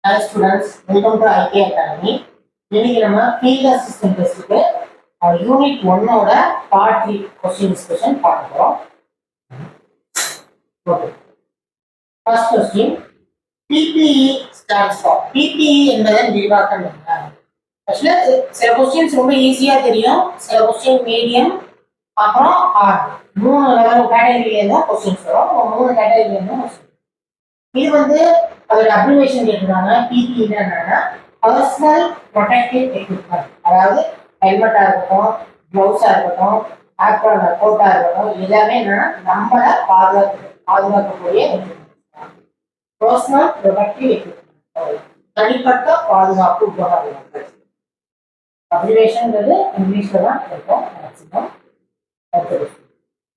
Hi students, welcome to IT Academy. இன்னைக்கு நம்ம field assistant டெஸ்ட்டுக்கு யூனிட் 1 ஓட பார்ட் 3 கொஸ்டின் டிஸ்கஷன் பார்க்க போறோம். Okay. First question PPE stands for PPE என்பதன் விரிவாக்கம் என்ன? ஆக்சுவலா சில கொஸ்டின்ஸ் ரொம்ப ஈஸியா தெரியும், சில கொஸ்டின் மீடியம் அப்புறம் ஹார்ட். மூணு லெவல் கேட்டகரியில தான் கொஸ்டின்ஸ் வரும். மூணு கேட்டகரியில தான் இது வந்து அதோட அப்ரிவேஷன் கேட்டுருக்காங்க. பிபி என்னன்னா பர்சனல் ப்ரொடெக்டிவ் எக்யூப்மெண்ட், அதாவது ஹெல்மெட்டா இருக்கட்டும், க்ளவுஸா இருக்கட்டும், ஆப்ரான் கோட்டா இருக்கட்டும், எல்லாமே என்னன்னா நம்மளை பாதுகாக்கக்கூடிய பர்சனல் ப்ரொடெக்டிவ் எக்யூப்மெண்ட், தனிப்பட்ட பாதுகாப்பு உபகரணங்கள். அப்ரிவேஷன்ன்றது இங்கிலீஷ்ல தான் இருக்கும் maximum.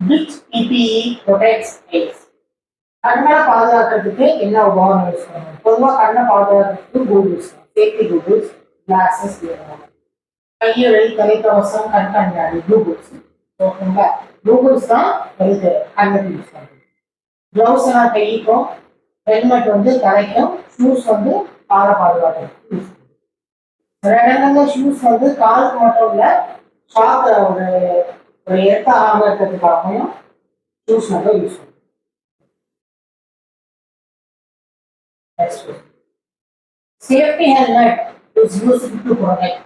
Which PPE protects face? கண்ணை பாதுகாக்கிறதுக்கு என்ன உபகரணம் யூஸ் பண்ணணும்? பொதுவாக கண்ணை பாதுகாக்கிறதுக்கு கூகுள்ஸ், சேஃப்டி கூகுள்ஸ், கிளாஸஸ், கையுறை, தலைக்கவசம், கண் கண்ணாடி, கூகுள்ஸ். ஓகேங்களா? கூகுள்ஸ் தான் கண்ணுக்கு யூஸ் பண்ணுறது. க்ளவுஸ் எல்லாம் கைக்கும், ஹெல்மெட் வந்து தலைக்கும், ஷூஸ் வந்து காலை பாதுகாக்கிறதுக்கு யூஸ் பண்ணுறது. சில இடங்கள்ல ஷூஸ் வந்து காலுக்கு மட்டும் இல்லை, ஷாக்கு ஒரு எர்த் ஆகாமல் இருக்கிறதுக்காகவும் ஷூஸ் மட்டும் யூஸ் பண்ணுறது. Safety helmet is used to protect.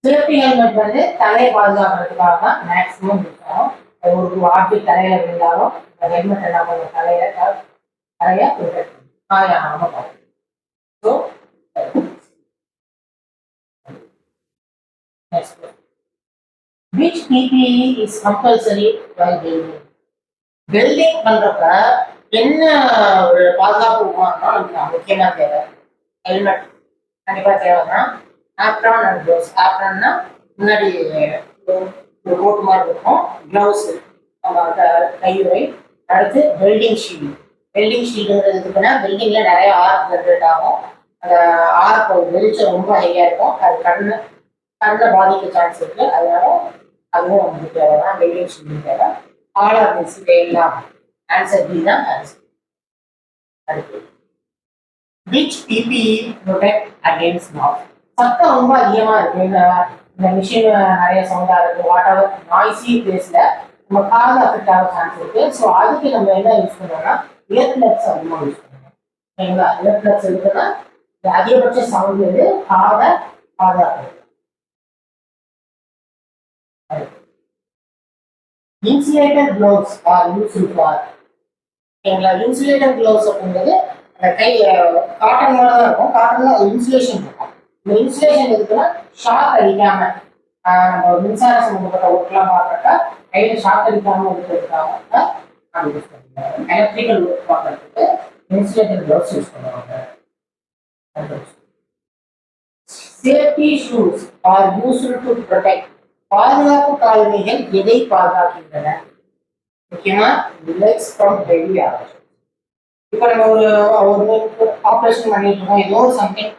Safety helmet வந்து தலையை பாதுகாக்கிறதுக்காக தான் மேக்ஸிமம் யூஸ் ஆகும். ஒரு ஆப்ஜெக்ட் தலையில விழுந்தாலும் இந்த ஹெல்மெட் என்ன பண்ணும், தலையை ப்ரொடெக்ட் காயாகாம பார்க்கும். So next, which PPE is compulsory while building? Building பண்றப்ப என்ன ஒரு பாதுகாப்பு உபகரணம் நமக்கு முக்கியமா தேவை? ஹெல்மெட் கண்டிப்பா தேவைன்னா, ஆப்ரான் அண்ட் க்ளவுஸ். ஆப்ரான்னா முன்னாடி ஒரு கோட்டு மாதிரி இருக்கும், க்ளவுஸ் கையுறை. அடுத்து வெல்டிங் ஷீல்டு. வெல்டிங் ஷீல்டுங்கிறது இருக்குன்னா வெல்டிங்ல நிறைய ஆர்க் ஜென்ரேட் ஆகும். அந்த ஆர்க் வெளிச்சம் ரொம்ப ஹையா இருக்கும், அது கண்ணை பாதிக்க சான்ஸ் இருக்கு. அதனால அதுவும் நமக்கு தேவைதான், வெல்டிங் ஷீல்டு தேவை. ஆல் ஆஃப் திஸ் எல்லாம் ஆன்சர் பி தான் ஆன்சர். அடுத்து, which PPE protect against noise? சத்தம் ரொம்ப அதிகமா இருக்கு, இந்த மிஷின் நிறைய சவுண்டா இருக்கு, வாட் எவர் நாய்ஸி பிளேஸ்ல நம்ம காது அஃபெக்ட் ஆக சான்ஸ் இருக்கு. ஸோ அதுக்கு நம்ம என்ன யூஸ் பண்ணோம்னா இயர் பிளக்ஸ் அதிகமாக யூஸ் பண்ணுவோம். சரிங்களா? இயர் பிளக்ஸ் இருக்குன்னா அதிகபட்ச சவுண்ட் வந்து காதை பாதுகாக்கிறது. Insulated gloves R used for. சரிங்களா? இன்சுலேட்டட் க்ளவுஸ் அப்படிங்கிறது அந்த கை காட்டன் மாதிரி தான் இருக்கும், காட்டன்ல இன்சுலேஷன் இருக்கும். இந்த இன்சுலேஷன் இருக்குன்னா ஷாக் அடிக்காம, நம்ம மின்சார சம்பந்தப்பட்ட ஒர்க்லாம் பார்க்கறப்ப கையில ஷாக் அடிக்காம இருக்கிறதுக்காக நம்ம யூஸ் பண்ணுவோம். எலக்ட்ரிக்கல் ஒர்க் பார்க்கறதுக்கு இன்சுலேட்டட் க்ளவுஸ் யூஸ் பண்ணுவாங்க. Safety shoes R used to protect. பாதுகாப்பு காலணிகள் எதை பாதுகாக்கின்றன? முக்கியமா லெக்ஸ் ஃப்ரம் ஹெவி ஆக்ஷன். இப்போ நம்ம ஒரு ஆப்ரேஷன் பண்ணிட்டு இருக்கோம், ஏதோ ஒரு சம்திங்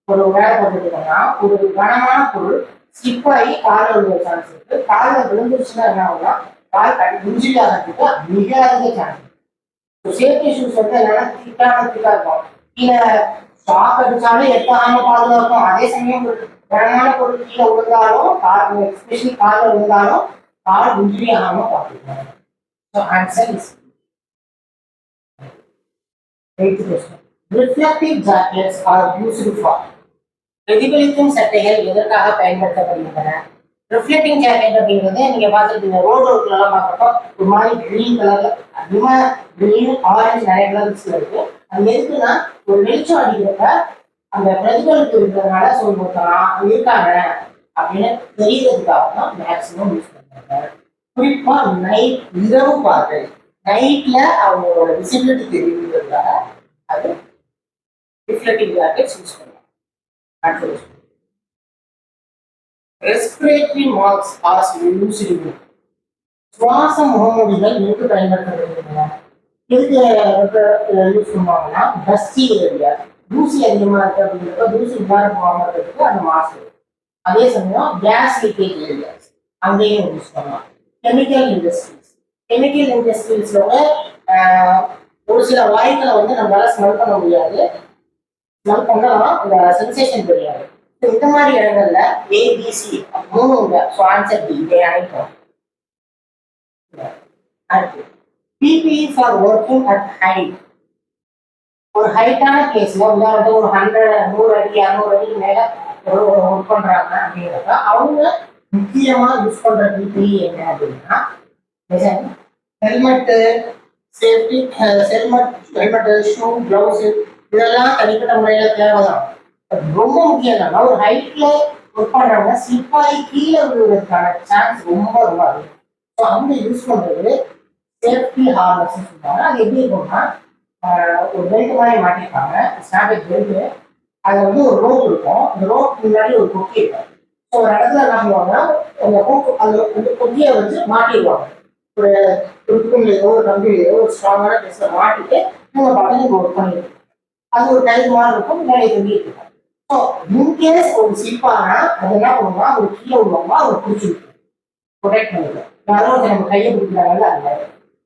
ஒரு வேலை பார்த்துட்டு இருக்கோம்னா ஒரு கனமான பொருள் ஸ்லிப் ஆகி காலில் விழுந்த சான்ஸ் இருக்கு. காலில் விழுந்துருச்சுன்னா என்ன ஆகும்னா கால் இன்ஜுரி ஆகிறதுக்கு மிக அதிக சான்ஸ் இருக்கு. சேஃப்டி ஷூஸ் வந்து என்னன்னா திக்கா இருக்கும், கீழே ஷாக் அடிச்சாலும் எத்தாம பாதுகாக்கும். அதே சமயம் ஒரு கனமான பொருள் கீழே விழுந்தாலும் எஸ்பெஷலி காலில் விழுந்தாலும் கால் இன்ஜுரி ஆகாம பார்த்துக்கணும். So answer is reflective jackets are used for. பிரதிபலிக்கும் சட்டைகள் எதற்காக பயன்படுத்தப்படுகின்றன? ரிஃப்ளெக்டிங் ஜாக்கெட் அப்படிங்கிறது நீங்க பார்த்துருக்கீங்க, ரோடு ஒர்க்ல எல்லாம் பார்க்குறப்போ ஒரு மாதிரி கிரீன் கலர்ல, அதிகமா கிரீன் ஆரஞ்சு நிறைய கலர்ஸ்ல இருக்கு. அது எதுக்குன்னா ஒரு வெளிச்சம் அடிக்கிறப்ப அந்த பிரதிபலிப்பு இருக்கிறதுனால சொல்லிருக்கலாம் இருக்காங்க அப்படின்னு தெரியறதுக்காக தான் மேக்சிமம் யூஸ் பண்றாங்க. குறிப்பா நைட், இரவு பார்வை, நைட்ல அவங்களோட விசிபிலிட்டி தெரியுங்கிறதுனால அது ரிஃப்ளெக்டிவ் ஜாக்கெட்ஸ் யூஸ் பண்ணுவாங்க. Respiratory mask R used. சுவாச முகமூடிகள் எதுக்கு பயன்படுத்தப்படுகின்றன? எதுக்கு யூஸ் பண்ணுவாங்கன்னா டஸ்டி ஏரியா, தூசி அதிகமா இருக்கு அப்படிங்கிறப்ப தூசி உட்கார போகாம இருக்கிறதுக்கு அந்த மாஸ்க். அதே சமயம் கேஸ் லீக்கேஜ் ஏரியாஸ் அங்கேயும் யூஸ் பண்ணுவாங்க. கெமிக்கல் இண்டஸ்ட்ரீஸ்ல ஒரு சில வாயுக்களை வந்து நம்மளால ஸ்மெல் பண்ண முடியாது, நம்ம பண்ணலாம் இந்த சென்சேஷன் தெரியாது. இந்த மாதிரி இடங்கள்ல ஏபிசி மூணு ஸோ ஆன்சர் பி இதை அனைத்தும். அடுத்து PPE for working at height. ஒரு ஹைட்டான பிளேஸ்ல உதாரணத்துக்கு ஒரு 100 அடி 200 அடி மேல ஒரு ஒர்க் பண்றாங்க அப்படிங்கிறப்ப அவங்க முக்கியமா யூஸ் பண்ற பிபிஇ என்ன அப்படின்னா helmet, safety helmet, shoe, gloves இதெல்லாம் தனிப்பட்ட முறையில தேவைதான். ரொம்ப முக்கியம் என்னன்னா ஒரு ஹைட்ல ஒர்க் பண்றவங்க சிப்பாய் கீழே விழுவதற்கான சான்ஸ் ரொம்ப ரொம்ப அதிகம். ஸோ அவங்க யூஸ் பண்றது சேஃப்டி ஹார்னஸ் சொல்லுவாங்க. அது எப்படி இருக்கும்னா ஒரு பெல்ட் மாதிரி மாட்டிருப்பாங்க, ஸ்டாண்டிக் பெல்ட். அது வந்து ஒரு ரோப் இருக்கும், அந்த ரோப் முன்னாடி ஒரு கொக்கி இருக்கும். ஸோ ஒரு இடத்துல என்ன பண்ணுவாங்கன்னா அந்த அந்த கொக்கியை வந்து மாட்டிடுவாங்க. ஒரு ஒரு தூண்லையோ ஒரு கம்பிலையோ ஒரு ஸ்ட்ராங்கான பிளேஸ்ல மாட்டிட்டு அவங்க பக்கத்துக்கு ஒர்க் பண்ணிருக்கோம். அது ஒரு டைம் மாதிரி இருக்கும், முன்னாடி தங்கிட்டு இருக்கும். ஸோ இன்கேஸ் ஒரு சிப்பானா அது என்ன பண்ணுவோம்னா ஒரு கீழே உள்ளவங்க அவர் பிடிச்சிருக்கு ப்ரொடெக்ட் பண்ணிடுவோம். யாரும் நம்ம கையை பிடிக்கிறாங்கல்ல அந்த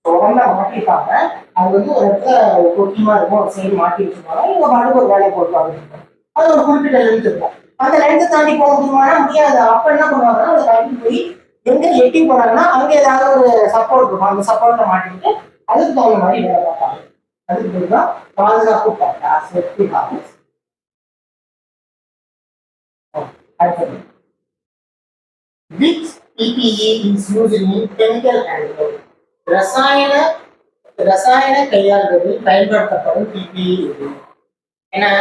உடம்புல மாட்டிருப்பாங்க. அது வந்து ஒரு இடத்துல கொக்கியமா இருக்கும், ஒரு சைடு மாட்டி வச்சிருப்பாங்க. இவங்க பாட்டுக்கு ஒரு வேலையை போட்டுவாங்க. அது ஒரு குறிப்பிட்ட லென்த் இருக்கும். அந்த லென்த்தை தாண்டி போக முடியுமானா முடியாது. அப்ப என்ன பண்ணுவாங்கன்னா அதை தாண்டி போய் எங்க எட்டி போனாங்கன்னா அங்க ஏதாவது ஒரு சப்போர்ட் இருக்கும், அந்த சப்போர்ட்ல மாட்டிக்கிட்டு அதுக்கு தகுந்த மாதிரி வேலை பார்ப்பாங்க. அதுக்கு பேர் தான் பாதுகாப்பு பட்டா, சேஃப்டி ஹார்னஸ். அடுத்தது which PPE is used in chemical handling. ரசாயன ரசாயன கையாளுதலில் பயன்படுத்தப்படும் பிபிஇ இது. ஏன்னா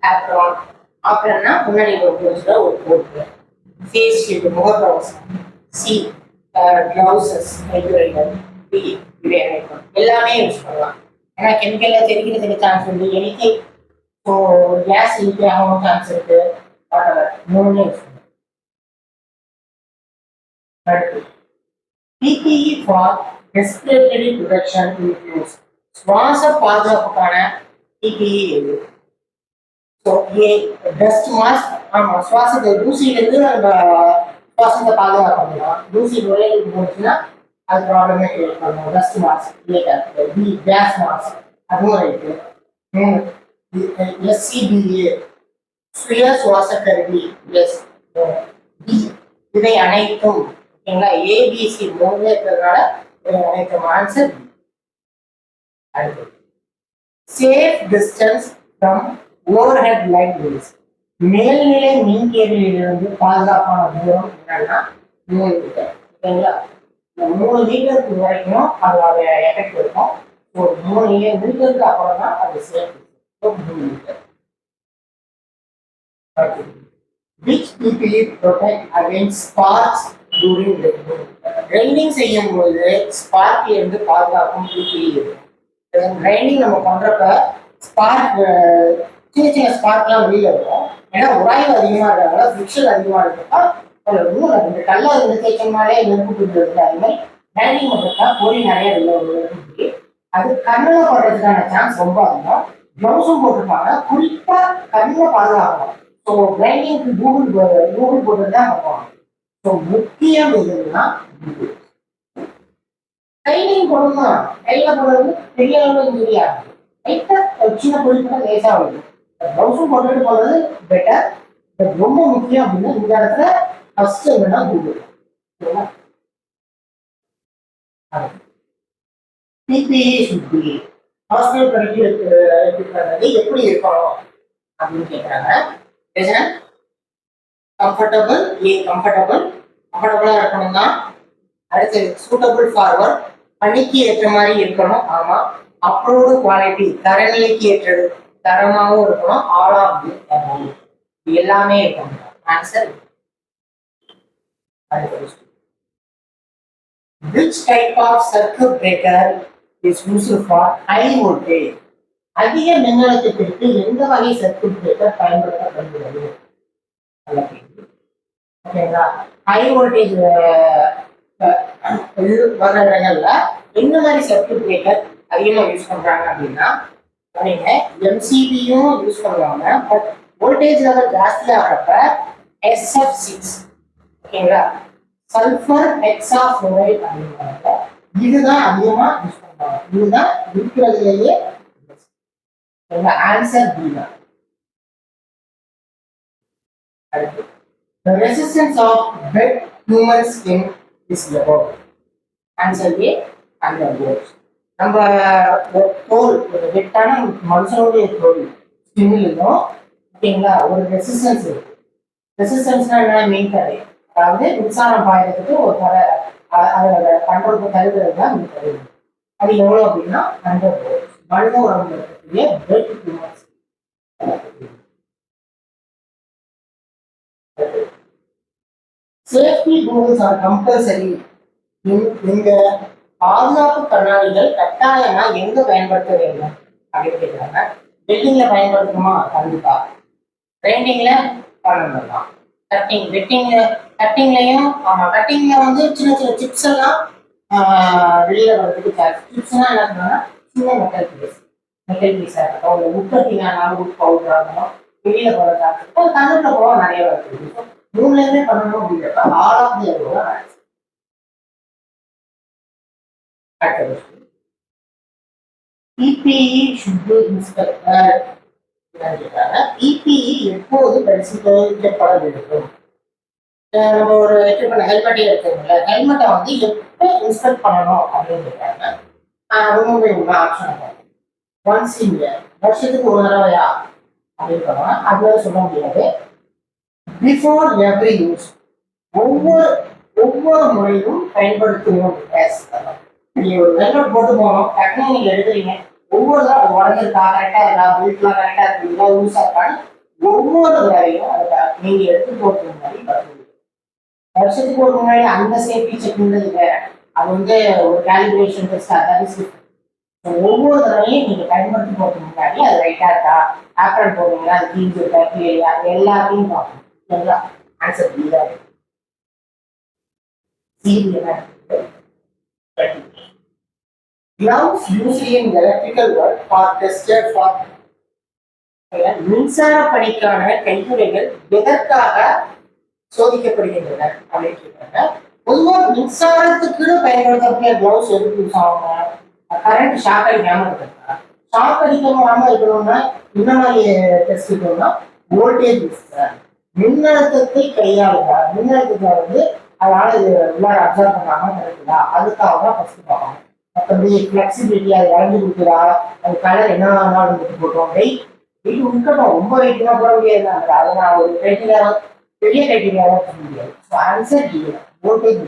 ஆப்ரான் ஆப்ரான்னா முன்னாடி ஒரு போச்சுல ஒரு போட்டு ஃபேஸ் ஷீல்டு முகக்கவசம், சி கிளவுசஸ் கைத்துறைகள், பி இவை அனைத்தும் எல்லாமே யூஸ் பண்ணலாம். ஏன்னா கெமிக்கல்ல தெரிக்கிறதுக்கு சான்ஸ் உண்டு, எலிக்கு ஸோ கேஸ் லீக் ஆகவும் சான்ஸ் இருக்கு. மூணுமே யூஸ் பண்ணலாம். அடுத்து PPE for respiratory protection includes சுவாச பாதுகாப்புக்கான PPE எது? ஸோ ஏ டஸ்ட் மாஸ்க். ஆமா, சுவாசத்தை தூசியிலிருந்து நம்ம சுவாசத்தை பாதுகாக்கணும். தூசி நுழைவு போச்சுன்னா அது ப்ராப்ளமே கிரியேட் பண்ணும். டஸ்ட் மாஸ்க், பி கேஸ் மாஸ்க் அதுவும் இருக்கு. SCBA சுய சுவாச கருவி, எஸ் டி இவை அனைத்தும். ஓகேங்களா, ஏபிசி மூணு இருக்கிறதுனால அனைத்தும் ஆன்சர். அடுத்து safe distance from overhead light bills. மேல்நிலை மின்கேபிளிலிருந்து பாதுகாப்பான தூரம் என்னன்னா 3 மீட்டர். ஓகேங்களா, இந்த 3 மீட்டருக்கு வரைக்கும் அதோட எஃபெக்ட் இருக்கும். ஒரு 3 மீட்டருக்கு அப்புறம் தான் அது safe. 3 metre. Which PPE protect against sparks during welding? Welding செய்யும் போது ஸ்பார்க்ல இருந்து பாதுகாக்கும் PPE இருக்கும். கிரைண்டிங் நம்ம பண்றப்ப ஸ்பார்க் சின்ன சின்ன ஸ்பார்க்லாம் வெளியில வரும். ஏன்னா உராய்வு அதிகமா இருக்கிறதால ஃபிக்ஷன் அதிகமா இருக்கப்ப இந்த கல்ல இருந்து தேய்ச்சோம்னாலே நெருப்பு பிடிக்கிறது. அது மாதிரி கிரைண்டிங் பண்றப்ப பொறி நிறைய வெளில வருது. அது கண்ணில் படுறதுக்கான சான்ஸ் ரொம்ப அதிகம். க்ளவுஸும் போட்டிருப்பாங்க, குறிப்பா கண்ணில் பாதுகாக்கணும். ஸோ கிரைண்டிங்க்கு கூகுள் போட்டு தான் பண்ணுவாங்க. ஸோ முக்கியம் எதுன்னா கைலிங் போடணும். கையில போடுறது பெரிய அளவுக்கு தெரியாது, லைட்டா சின்ன பொருட்கள் லேசா வருது. ப்ளவுஸும் போட்டுட்டு போடுறது பெட்டர். பட் ரொம்ப முக்கியம் அப்படின்னா இந்த இடத்துல ஃபர்ஸ்ட் என்னன்னா கூகுள். பிபிஇ சுத்தி ஹாஸ்பிட்டல் படிக்கிறது எப்படி இருக்கணும் அப்படின்னு கேட்குறாங்க. கம்ஃபர்டபுள், கம்ஃபர்டபுளா இருக்கணும் தான். அடுத்து சூட்டபிள் ஃபார் ஒர்க், பணிக்கு ஏற்ற மாதிரி இருக்கணும். ஆமா. அப்ரூவ்டு குவாலிட்டி, தரநிலைக்கு ஏற்றது, தரமாகவும் இருக்கணும். ஆல் ஆஃப் தி இது எல்லாமே இருக்கணும். Answer. Which type of circuit breaker is used for high voltage? அதிக மின்னழுத்தத்திற்கு எந்த வகை சர்க்யூட் பிரேக்கர் பயன்படுத்தப்படுகிறது? ஓகேங்களா, ஹை வோல்டேஜ் வர்ற இடங்கள்ல என்ன மாதிரி சர்க்யூட் பிரேக்கர் அதிகமாக யூஸ் பண்றாங்க அப்படின்னா எம்சிபியும் யூஸ் பண்ணுவாங்க. பட் வோல்டேஜ் லெவல் ஜாஸ்தியாக ஆகிறப்ப SF6, ஓகேங்களா, சல்ஃபர் ஹெக்ஸாஃப்ளோரைட் அப்படிங்கிறாங்க. இதுதான் அதிகமாக யூஸ் பண்ணுவாங்க. இதுதான் இருக்கிறதுலேயே ஆன்சர் பி தான். அடுத்து the resistance of wet human skin is above. Answer A அந்த போர்ஸ். நம்ம தோல் ஒரு வெட்டான மனுஷனுடைய தோல் ஸ்கின்லையும் ஓகேங்களா ஒரு ரெசிஸ்டன்ஸ் இருக்கு. ரெசிஸ்டன்ஸ்னா என்ன மீன் தடை, அதாவது மின்சாரம் பாயறதுக்கு ஒரு தடை, அதோட கண்ட்ரோலுக்கு தருகிறது தான் மீன் தடை. அது எவ்வளோ அப்படின்னா 100 volts. மனித உடம்புல இருக்கக்கூடிய wet human skin. Safety rules are compulsory. இந்த பாதுகாப்பு கண்ணாடிகள் கட்டாயமா எங்க பயன்படுத்த வேண்டும் அப்படின்னு கேட்கிறாங்க. பில்டிங்ல பயன்படுத்தணுமா? கண்டிப்பா. பெயிண்டிங்ல பண்ணணும் தான். கட்டிங்லயும் ஆமா, கட்டிங்ல வந்து சின்ன சின்ன சிப்ஸ் எல்லாம் வெளியில வர்றதுக்கு சிப்ஸ்னா என்ன சொன்னா சின்ன மெட்டல் பீஸா இருக்கட்டும், இல்லை உற்பத்தினாலும் உட் பவுடர் ஆகணும் வெளியில போற சாப்பிட்டு கண்ணுல போக நிறைய வருது. மூணுலயுமே பண்ணணும் அப்படிங்கிறப்ப ஆல் ஆஃப் தி அபோவ் தான் answer. PPE should be inspected. PPE எப்போது பரிசீலிக்கப்பட வேண்டும்? நம்ம ஒரு ஹெல்மெட்டே எடுத்துக்கோங்கள, ஹெல்மெட்டை வந்து எப்போ இன்ஸ்பெக்ட் பண்ணணும் அப்படின்னு சொல்றாங்க. ரொம்ப ஆப்ஷன் ஒன்ஸ் இன் இயர், வருஷத்துக்கு ஒரு தடவையா அப்படின்னு சொன்னா அது சொல்ல முடியாது. பிஃபோர் எவ்ரி யூஸ், ஒவ்வொரு முறையும் பயன்படுத்துவோம். நீங்க ஒரு ஹெல்மெட் போட்டு போகணும், டக்குனு நீங்க எடுக்கிறீங்க, ஒவ்வொரு தடவை அது உடஞ்சிருக்கா, கரெக்டா இருக்கா, பெல்ட்லாம் கரெக்டா இருக்குங்களா, லூஸா இருக்கான்னு ஒவ்வொரு தடவையும் அதை நீங்க எடுத்து போட்டு முன்னாடி பார்த்துக்கணும். வருஷத்துக்கு ஒரு முன்னாடி அந்த சேஃப்டி செக்ன்றது வேற, அது வந்து ஒரு காலிபரேஷன் டெஸ்ட், அதாவது ஒவ்வொரு தடவையும் நீங்க பயன்படுத்தி போறதுக்கு முன்னாடி அது ரைட்டா இருக்கா, ஆப்ரன் போடுறீங்களா, அது கிளீன் இருக்கா கிளியா, அது எல்லாத்தையும் பார்க்கணும். சரிங்களா? ஆன்சர் பி தான். Gloves used in electrical work are tested for. மின்சார பணிக்கான கையுறைகள் எதற்காக சோதிக்கப்படுகின்றன அப்படின்னு கேட்கிறாங்க. பொதுவாக மின்சாரத்துக்குன்னு பயன்படுத்தக்கூடிய கிளவுஸ் எதுக்கு யூஸ் ஆகும்? கரண்ட் ஷாக் அடிக்காம இருக்கிறதா? ஷாக் அடிக்காம இருக்கணும்னா இந்த மாதிரி டெஸ்ட் இருக்கணும்னா வோல்டேஜ் மின்னழுத்தத்தை கையாளுதா, மின்னழுத்தத்தை வந்து அதனால இது உள்ளார அப்சர்வ் பண்ணாம கிடைக்குதா, அதுக்காக தான் ஃபர்ஸ்ட் பார்க்கணும். மற்றபடி ஃபிளெக்சிபிலிட்டி, அது வளைஞ்சு கொடுக்குதா, அது கலர் என்ன வேணாலும் கொடுத்து போட்டோம், வெயிட் உட்கட்டும், ரொம்ப வெயிட்லாம் போட முடியாது. அதை நான் ஒரு கிரைட்டீரியா, பெரிய கிரைட்டீரியாவாக சொல்ல முடியாது. So answer voltage